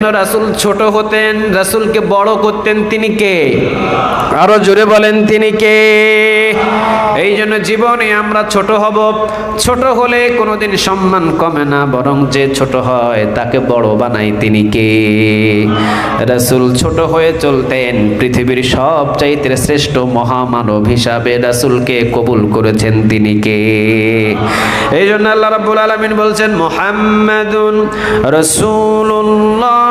রাসূল ছোট হতেন, রাসূলকে বড় করতেন তিনি কে? আরো জোরে বলেন তিনি কে? এই জন্য জীবনে আমরা ছোট হব, ছোট হলে কোনোদিন সম্মান কমে না, বরং যে ছোট হয় তাকে বড় বানায় তিনি কে? রাসূল ছোট হয়ে চলতেন, পৃথিবীর সবচাইতে শ্রেষ্ঠ মহামানব হিসাবে রাসূলকে কবুল করেছেন তিনি কে? এই জন্য আল্লাহ রাব্বুল আলামিন বলছেন মুহাম্মাদুন রাসূলুল্লাহ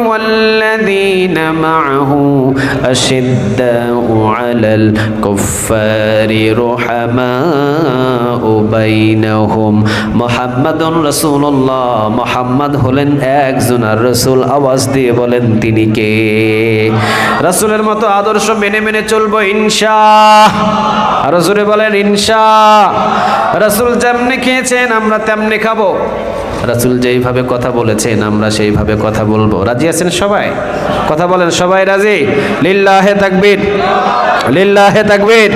والذين معه أشداء على الكفار رحماء بينهم محمد رسول الله محمد হলেন একজন আর রাসূল। আওয়াজ দিয়ে বলেন তিনি কে? রাসূলের মতো আদর্শ মেনে মেনে চলবো ইনশাআল্লাহ। আর জোরে বলেন ইনশাআল্লাহ। রাসূল যেমনি খেয়েছেন আমরা তেমনি খাবো, রাসূল যেইভাবে কথা বলেছেন আমরা সেইভাবে কথা বলবো। রাজি আছেন সবাই? কথা বলেন সবাই রাজি? লিল্লাহে তাকবীর, লিল্লাহে তাকবীর,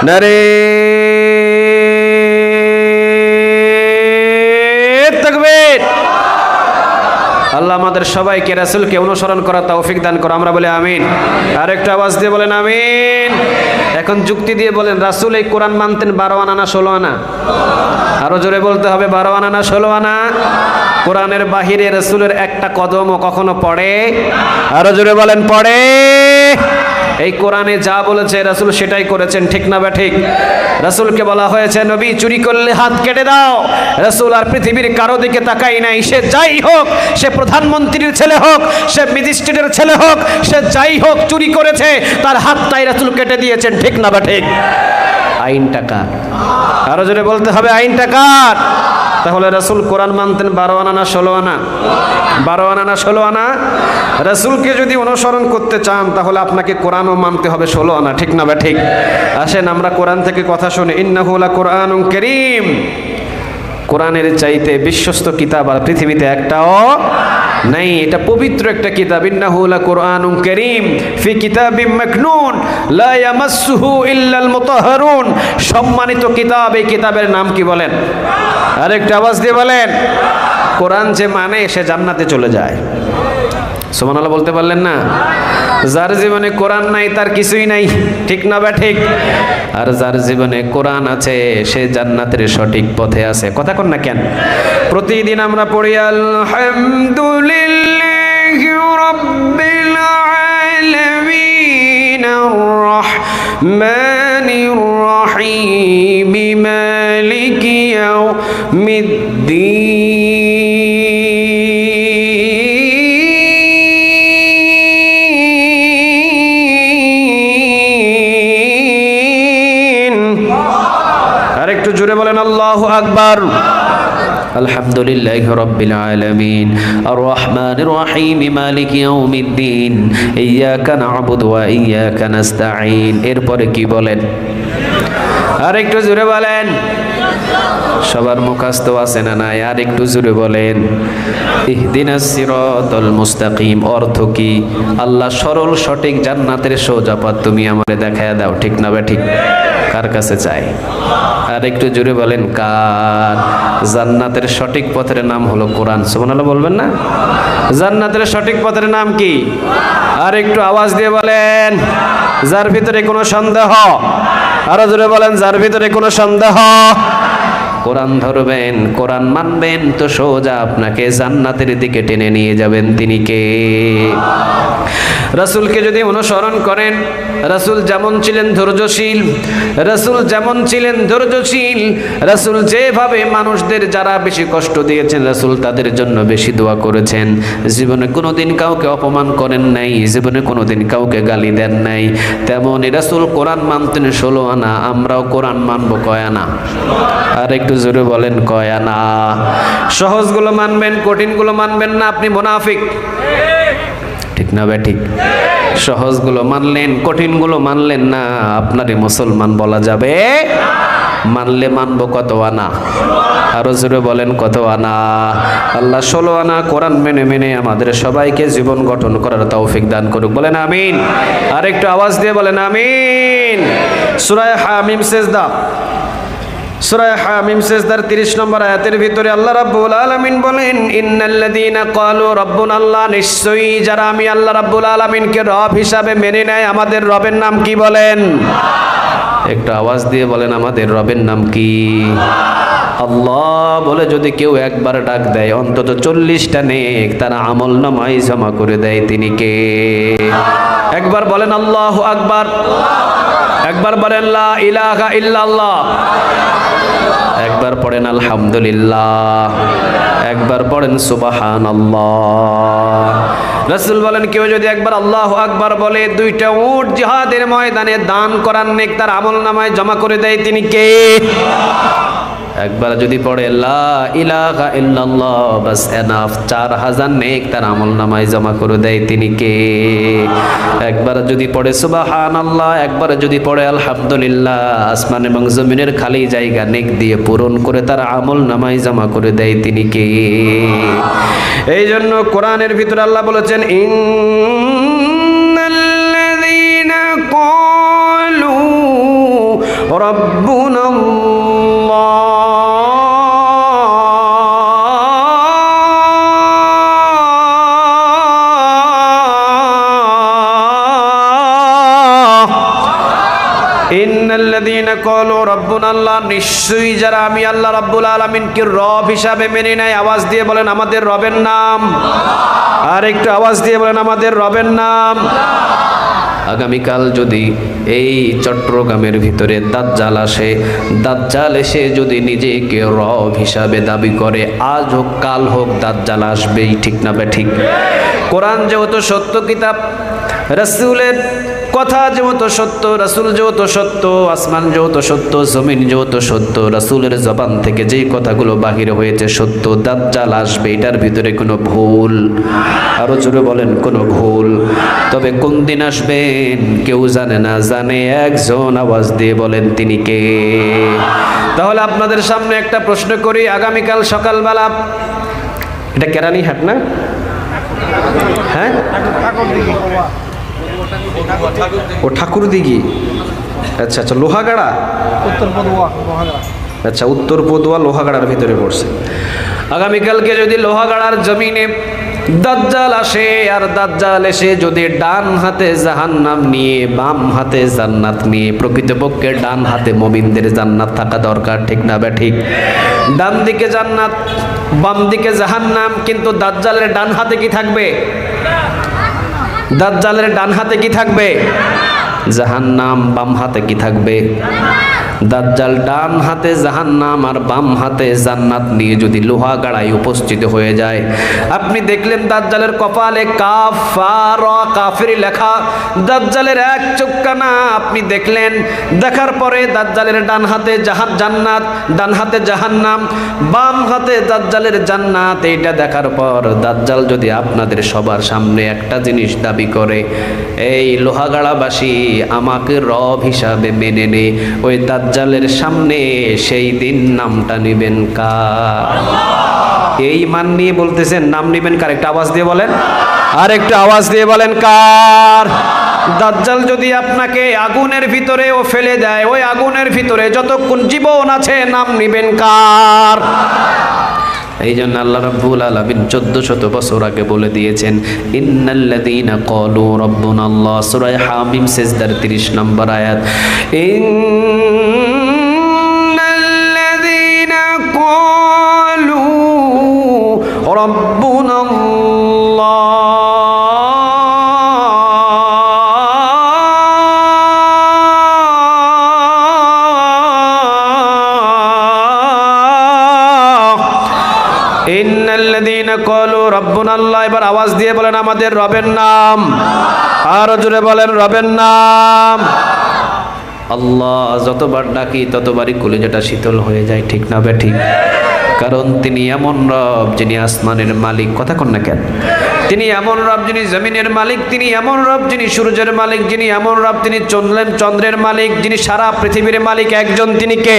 নারে তাকবীর। আল্লাহ আমাদের সবাইকে রাসূলকে অনুসরণ করার তৌফিক দান করো, আমরা বলি আমিন। আর একটা আওয়াজ দিয়ে বলেন আমিন। এখন যুক্তি দিয়ে বলেন, রাসূল এই কোরআন মানতেন 12 আনা না 16 আনা? আরো জোরে বলতে হবে, 12 আনা না 16 আনা? কোরআনের বাহিরে রাসূলের একটা কদমও কখনো পড়ে? আরো জোরে বলেন পড়ে? এই কোরআনে যা বলেছে রাসূল সেটাই করেছেন, ঠিক না বা ঠিক? রাসূলকে বলা হয়েছে নবী চুরি করলে হাত কেটে দাও। রাসূল আর পৃথিবীর কারো দিকে তাকাই নাই, সে যাই হোক, সে প্রধানমন্ত্রীর ছেলে হোক, সে ম্যাজিস্ট্রেটের ছেলে হোক, সে যাই হোক চুরি করেছে তার হাতটাই রাসূল কেটে দিয়েছেন, ঠিক না বা ঠিক? আইনটা কার? আরো জোরে বলতে হবে আইনটা কার? তাহলে রাসূল কোরআন মানতেন 12 আনা না 16 আনা? 12 আনা না 16 আনা? রাসূলকে যদি অনুসরণ করতে চান তাহলে আপনাকে কোরআনও মানতে হবে 16 আনা, ঠিক না বা ঠিক? আসেন আমরা কোরআন থেকে কথা শুনি। ইন্নাহু লাকুরআনুন কারীম। কোরআনের চাইতে বিশ্বস্ত কিতাব আর পৃথিবীতে একটাও নাই। এটা পবিত্র একটা কিতাব। ইন্নাহু লাকুরআনুন কারীম ফি কিতাবিম মাকনুন লা ইয়ামাসসুহু ইল্লাল মুতাহহারুন। সম্মানিত কিতাব, এই কিতাবের নাম কি বলেন? আরেকটা আওয়াজ দিয়ে বলেন। কোরআন যে মানে সে জান্নাতে চলে যায়। সুবহানাল্লাহ বলতে পারলেন না? যার জীবনে কোরআন নাই তার কিছুই নাই, ঠিক না বা ঠিক? আর যার জীবনে কোরআন আছে সে জান্নাতের সঠিক পথে আছে। কথা কন না কেন? প্রতিদিন আমরা পড়ি আলহামদুলিল্লাহি রাব্বিল আলামিন আর রাহমানির রাহিম মালিকি ইয়াউমিদ্দিন। আরেকটু জোরে বলেন আল্লাহু আকবার। আলহামদুলিল্লাহি রাব্বিল আলামিন আর রহমানির রহিম মালিকি ইয়াউমিদ্দিন ইয়্যাকা না'বুদু ওয়া ইয়্যাকা নাস্তাঈন। এরপরে কি বলেন? আরেকটু জোরে বলেন। সবার মুখস্থ আছে না নাই? আর একটু জোরে বলেন। ইহদিনাস সিরাতাল মুস্তাকিম অর্থ কি? আল্লাহ সরল সঠিক জান্নাতের সোজা পথ তুমি আমারে দেখায়া দাও, ঠিক না বা ঠিক? কার কাছে চাই? আর একটু জোরে বলেন কার? জান্নাতের সঠিক পথের নাম হলো কোরআন। সুবহানাল্লাহ বলবেন না? জান্নাতের সঠিক পথের নাম কি? আর একটু আওয়াজ দিয়ে বলেন। যার ভিতরে কোনো সন্দেহ? আরো জোরে বলেন যার ভিতরে কোনো সন্দেহ? কোরআন ধরবেন, কোরআন মানবেন তো সোজা আপনাকে জান্নাতের দিকে টেনে নিয়ে যাবেন তিনি কে? রাসূলকে যদি অনুসরণ করেন, রাসূল যেমন ছিলেন ধৈর্যশীল, রাসূল যেমন ছিলেন ধৈর্যশীল, রাসূল যেভাবে মানুষদের যারা বেশি কষ্ট দিয়েছেন রাসূল তাদের জন্য বেশি দোয়া করেছেন। জীবনে কোনোদিন কাউকে অপমান করেন নাই, জীবনে কোনোদিন কাউকে গালি দেন নাই। তেমনই রাসূল কোরআন মানতেন 16 আনা, আমরাও কোরআন মানবো কয় আনা? আর একটু জোরে বলেন কয় আনা? সহজগুলো মানবেন, কঠিনগুলো মানবেন না, আপনি মুনাফিক, ঠিক না ভাই? ঠিক। সহজগুলো মানলেন, কঠিনগুলো মানলেন না, আপনারই মুসলমান বলা যাবে? মানলে মানবো কত আনা? আরো জোরে বলেন কত আনা? আল্লাহ 16 আনা কোরআন মেনে মেনে আমাদের সবাইকে জীবন গঠন করার তৌফিক দান করুক, বলেন আমিন। আর একটু আওয়াজ দিয়ে বলেন আমিন। সূরা হামিম সেজদা সূরা হামিম সিজদার 30 নম্বর আয়াতের ভিতরে আল্লাহ রাব্বুল আলামিন বলেন, ইন্নাল্লাযীনা ক্বালু রাব্বুনাল্লাহ, নিশ্চয়ই যারা আমি আল্লাহ রাব্বুল আলামিনকে রব হিসাবে মেনে নেয়। আমাদের রবের নাম কি বলেন? একটু আওয়াজ দিয়ে বলেন, আমাদের রবের নাম কি? আল্লাহ বলে যদি কেউ একবার ডাক দেয়, অন্তত 40টা নেক তার আমল নামায় জমা করে দেয়। তিনি কে? একবার বলেন আল্লাহু আকবার, একবার বলেন লা ইলাহা ইল্লাল্লাহ, একবার পড়েন আলহামদুলিল্লাহ, একবার পড়েন সুবহানাল্লাহ। রাসূল বলেন, কেউ যদি একবার আল্লাহু আকবার বলে, 2টা উট জিহাদের ময়দানে দান করার নেক তার আমল নামায় জমা করে দেয়। তিনি কে? একবার যদি পড়ে লা ইলাহা ইল্লাল্লাহ, বাস এনাফ, 4000 নেক তার আমল নামায় জমা করে দেয়। তিনি কে? একবার যদি পড়ে সুবহানাল্লাহ, একবার যদি পড়ে আলহামদুলিল্লাহ, আসমান এবং জমিনের খালি জায়গা নেক দিয়ে পূরণ করে তার আমল নামায় জমা করে দেয়। তিনি কে? এই জন্য কোরআনের ভিতরে আল্লাহ বলেছেন, ইন্নাল্লাযীনা ক্বালু রাব্বুনাল্লাহ, ইন্নাল্লাযীনা ক্বালু রাব্বুনাল্লাহ, নিশ্চয়ই যারা আমি আল্লাহ রাব্বুল আলামিনকে রব হিসাবে মেনে নেয়। আওয়াজ দিয়ে বলেন, আমাদের রবের নাম। আর একটু আওয়াজ দিয়ে বলেন, আমাদের রবের নাম। আগামীকাল যদি এই চট্টগ্রামের ভিতরে দাজ্জাল আসে, দাজ্জাল এসে যদি নিজেকে রব হিসাবে দাবি করে, আজ হোক কাল হোক দাজ্জাল আসবেই। ঠিক না ঠিক? কোরআন যেহেতু সত্য কিতাব, রাসূলের কথা যেহেতু সত্য, রাসূল যেহেতু সত্য, আসমান যেহেতু সত্য, জমিন যেহেতু সত্য, রাসূলের জবান থেকে যেই কথাগুলো বাহির হয়েছে সত্য, দাজ্জাল আসবে, এটার ভিতরে কোনো ভুল, আরো জোরে বলেন, কোনো ভুল। তবে কোন দিন আসবেন কেউ জানে না, জানে একজন। আওয়াজ দিয়ে বলেন, তিনি কে? তাহলে আপনাদের সামনে একটা প্রশ্ন করি, আগামীকাল সকালবেলা, এটা কেরানীহাট না? হ্যাঁ, ও ঠাকুরদিঘি। আচ্ছা আচ্ছা, লোহাগাড়া, আচ্ছা উত্তর পদুয়া লোহাগাড়ার ভিতরে পড়ছে। আগামীকালকে যদি লোহাগাড়ার জমিনে দাজ্জাল আসে, আর দাজ্জাল এসে যদি ডান হাতে জাহান্নাম নিয়ে বাম হাতে জান্নাত নিয়ে, প্রকৃতপক্ষে ডান হাতে মুমিনদের জান্নাত থাকা দরকার। ঠিক না ঠিক? ডান দিকে জান্নাত, বাম দিকে জাহান্নাম, কিন্তু দাজ্জালের ডান হাতে কি থাকবে? দাজ্জালের ডান হাতে কি থাকবে? জাহান্নাম। বাম হাতে কি থাকবে? দাজ্জাল ডান হাতে জাহান্নাম আর বাম হাতে জান্নাত নিয়ে যদি লোহাগাড়ায় উপস্থিত হয়ে যায়, আপনি দেখলেন দাজ্জালের কপালে কাফারা, কাফির লেখা, দাজ্জালের এক চোখ কানা আপনি দেখলেন। দেখার পরে দাজ্জালের ডান হাতে জান্নাত, ডান হাতে জাহান্নাম, বাম হাতে দাজ্জালের জান্নাত, এইটা দেখার পর দাজ্জাল যদি আপনাদের সবার সামনে একটা জিনিস দাবি করে, এই লোহাগাড়াবাসী আমাকে রব হিসাবে মেনে নে, ওই দাজ্জালের সামনে সেই দিন নামটা নিবেন কার? এই মান নিয়ে বলতেছেন, নাম নিবেন কার? একটা আওয়াজ দিয়ে বলেন, আর একটু আওয়াজ দিয়ে বলেন, কার? দাজ্জাল যদি আপনাকে আগুনের ভিতরেও ফেলে দেয়, ওই আগুনের ভিতরে যতক্ষণ জীবন আছে নাম নিবেন কার? এই জন্য আল্লাহ রাব্বুল আলামিন 1400 বছর আগে বলে দিয়েছেন, ইন্নাল্লাযীনা ক্বালু রাব্বুনাল্লাহ, সূরা হামিম সিজদার 30 নম্বর আয়াত, ইন্নাল্লাযীনা ক্বালু রাব্বুনাল্লাহ, ইন্নাল্লাযীনা ক্বালু রাব্বুনাল্লাহ। এবার আওয়াজ দিয়ে বলেন, আমাদের রবের নাম। আরো জোরে বলেন, রবের নাম। আল্লাহ যতবার ডাকি ততবারই কলিজাটা শীতল হয়ে যায়। ঠিক না ঠিক? কারণ তিনি এমন রব যিনি আসমানের মালিক, কথা কন না কেন? তিনি এমন রব যিনি জমিনের মালিক, তিনি এমন রব যিনি সূর্যের মালিক, যিনি এমন রব তিনি চন্দ্রের মালিক, যিনি সারা পৃথিবীর মালিক একজন, তিনি কে?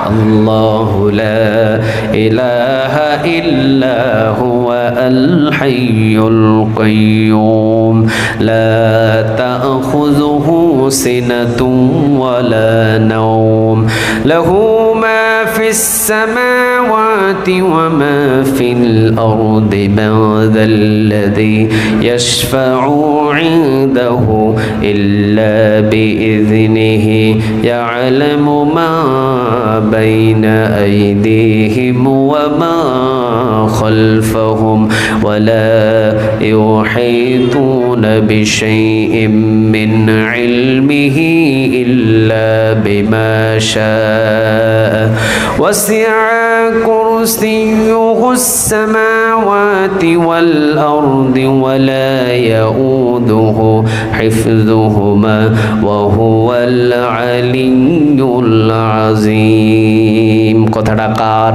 আল্লাহু লা ইলাহা ইল্লা হুয়া আল হাইয়ুল কাইয়্যুম লা তাখুযুহু সিনাতুন ওয়ালা নাওম লাহু মা ফিস সামাওয়াতি ওয়া মা ফিল আরদি মাযাল্লাযী ইয়াশফা'ু 'ইনদাহু ইল্লা বিইذনিহি ইয়া'লামু মা بين أيديهم وما خلفهم ولا يحيطون بشيء من علمه إلا بما شاء وسع كرسيه السماوات والأرض ولا يؤوده حفظهما وهو العلي العظيم। কথাটা কার?